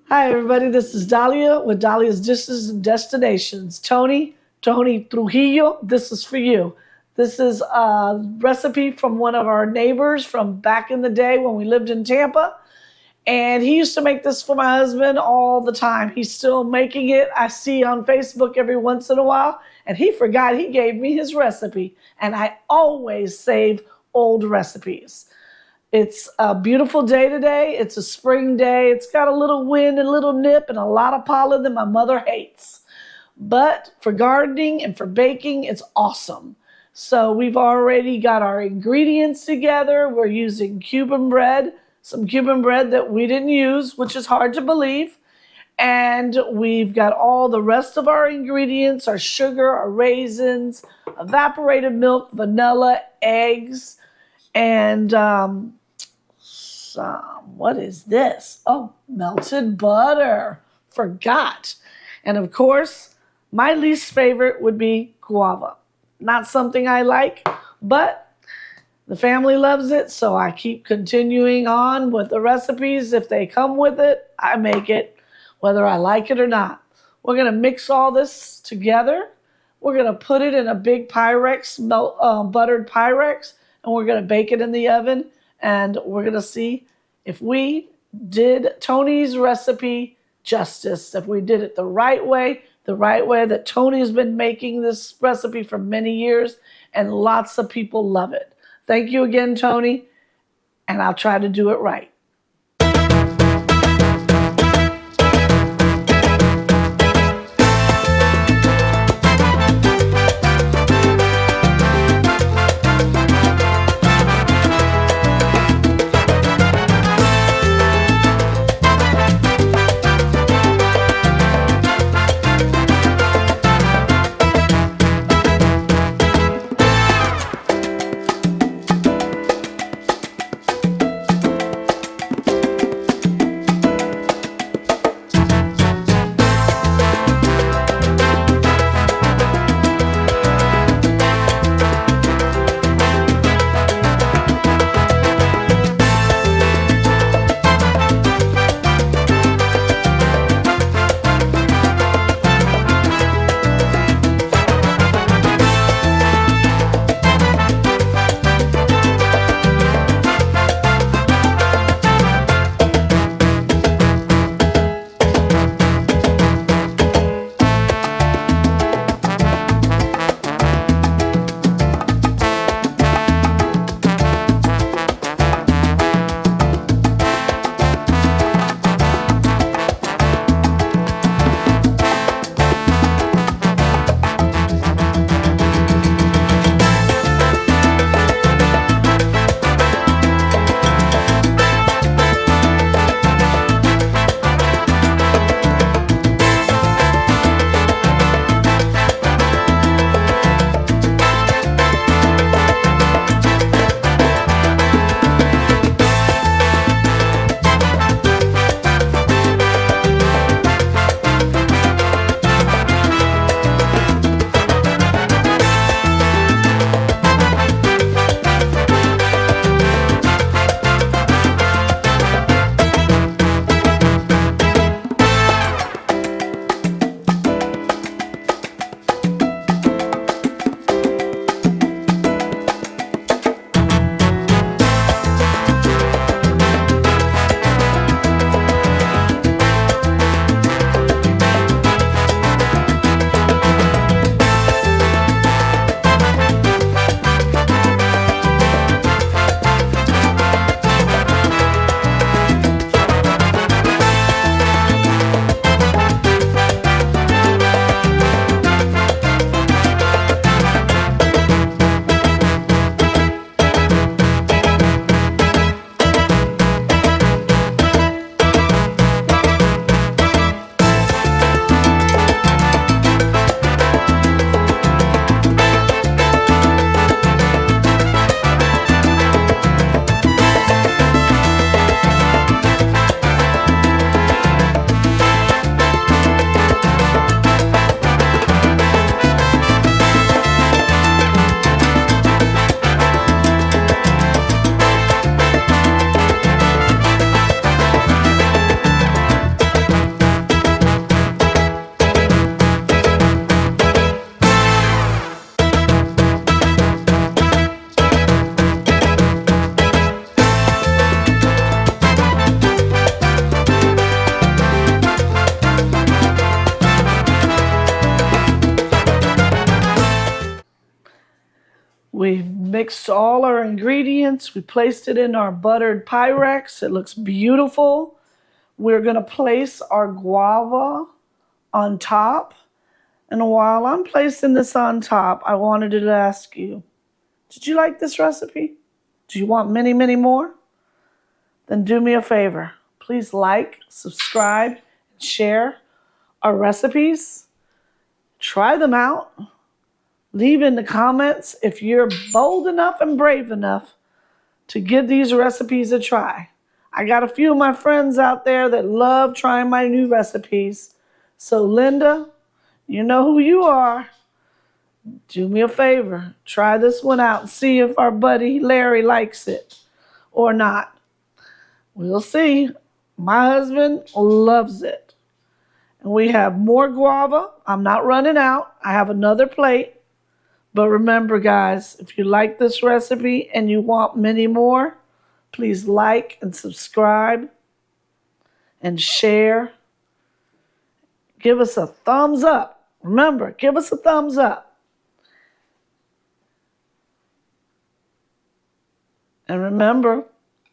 Hi, everybody. This is Dahlia with Dalia's Dishes and Destinations. Tony Trujillo, this is for you. This is a recipe from one of our neighbors from back in the day when we lived in Tampa. And he used to make this for my husband all the time. He's still making it. I see on Facebook every once in a while. And he forgot he gave me his recipe. And I always save old recipes. It's a beautiful day today. It's a spring day. It's got a little wind and a little nip and a lot of pollen that my mother hates. But for gardening and for baking, it's awesome. So we've already got our ingredients together. We're using Cuban bread, some Cuban bread that we didn't use, which is hard to believe. And we've got all the rest of our ingredients, our sugar, our raisins, evaporated milk, vanilla, eggs, and what is this? Oh, melted butter. Forgot. And of course, my least favorite would be guava. Not something I like, but the family loves it, so I keep continuing on with the recipes. If they come with it, I make it, whether I like it or not. We're going to mix all this together. We're going to put it in a big Pyrex, buttered Pyrex, and we're going to bake it in the oven. And we're going to see if we did Tony's recipe justice, if we did it the right way that Tony has been making this recipe for many years, and lots of people love it. Thank you again, Tony, and I'll try to do it right. mixed all our ingredients. We placed it in our buttered Pyrex. It looks beautiful. We're going to place our guava on top. And while I'm placing this on top, I wanted to ask you, did you like this recipe? Do you want many, many more? Then do me a favor. Please like, subscribe, and share our recipes. Try them out. Leave in the comments if you're bold enough and brave enough to give these recipes a try. I got a few of my friends out there that love trying my new recipes. So Linda, you know who you are. Do me a favor. Try this one out and see if our buddy Larry likes it or not. We'll see. My husband loves it. And we have more guava. I'm not running out. I have another plate. But remember, guys, if you like this recipe and you want many more, please like and subscribe and share. Give us a thumbs up. Remember, give us a thumbs up. And remember,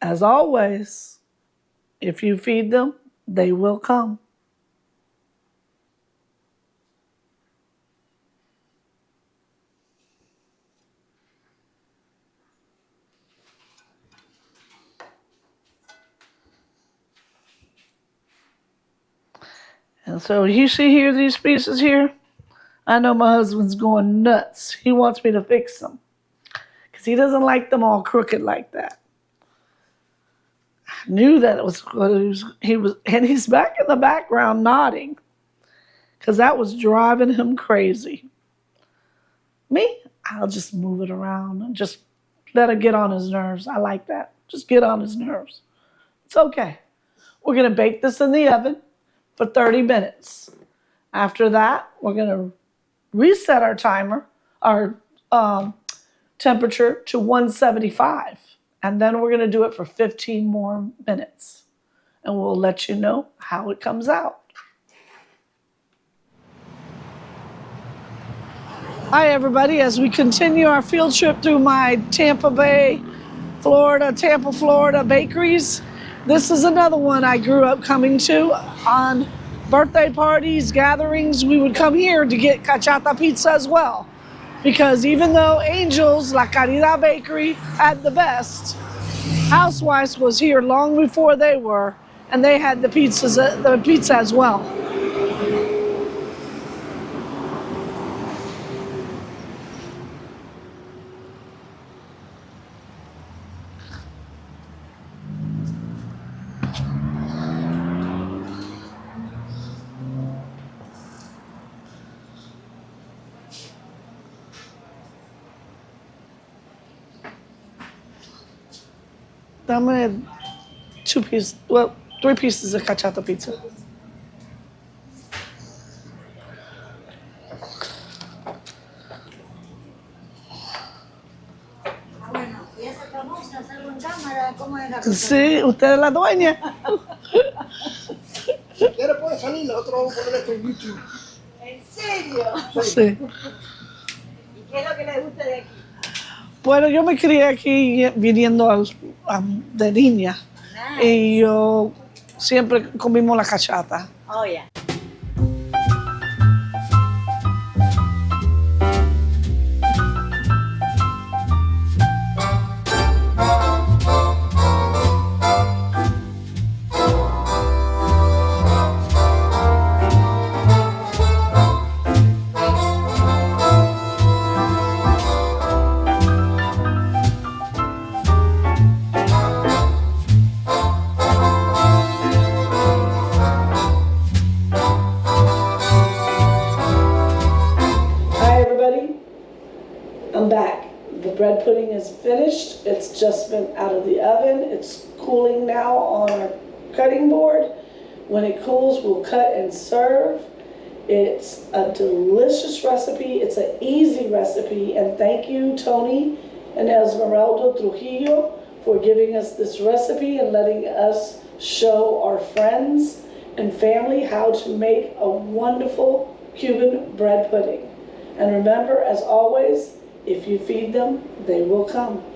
as always, if you feed them, they will come. And so you see here, these pieces here, I know my husband's going nuts. He wants me to fix them because he doesn't like them all crooked like that. I knew that it was what he was, and he's back in the background nodding because that was driving him crazy. Me, I'll just move it around and just let it get on his nerves. I like that. Just get on his nerves. It's okay. We're going to bake this in the oven for 30 minutes. After that, we're going to reset our timer, our temperature to 175. And then we're going to do it for 15 more minutes. And we'll let you know how it comes out. Hi, everybody. As we continue our field trip through my Tampa, Florida bakeries, this is another one I grew up coming to. On birthday parties, gatherings, we would come here to get cachata pizza as well. Because even though Angel's, La Caridad Bakery, had the best, Housewives was here long before they were, and they had the pizza as well. Dame 3 pieces of cachata pizza. Bueno, y esa famosa hacerlo en cámara, ¿cómo es la cosa? Sí, usted es la dueña. Si quiere puede salir, nosotros vamos a poner esto en YouTube. ¿En serio? Sí. ¿Y qué es lo que le gusta de aquí? Bueno, yo me crié aquí viniendo de niña. Nice. Y yo siempre comimos la cachata. Oh, yeah. I'm back. The bread pudding is finished. It's just been out of the oven. It's cooling now on our cutting board. When it cools, we'll cut and serve. It's a delicious recipe. It's an easy recipe. And thank you, Tony and Esmeralda Trujillo, for giving us this recipe and letting us show our friends and family how to make a wonderful Cuban bread pudding. And remember, as always, If you feed them, they will come.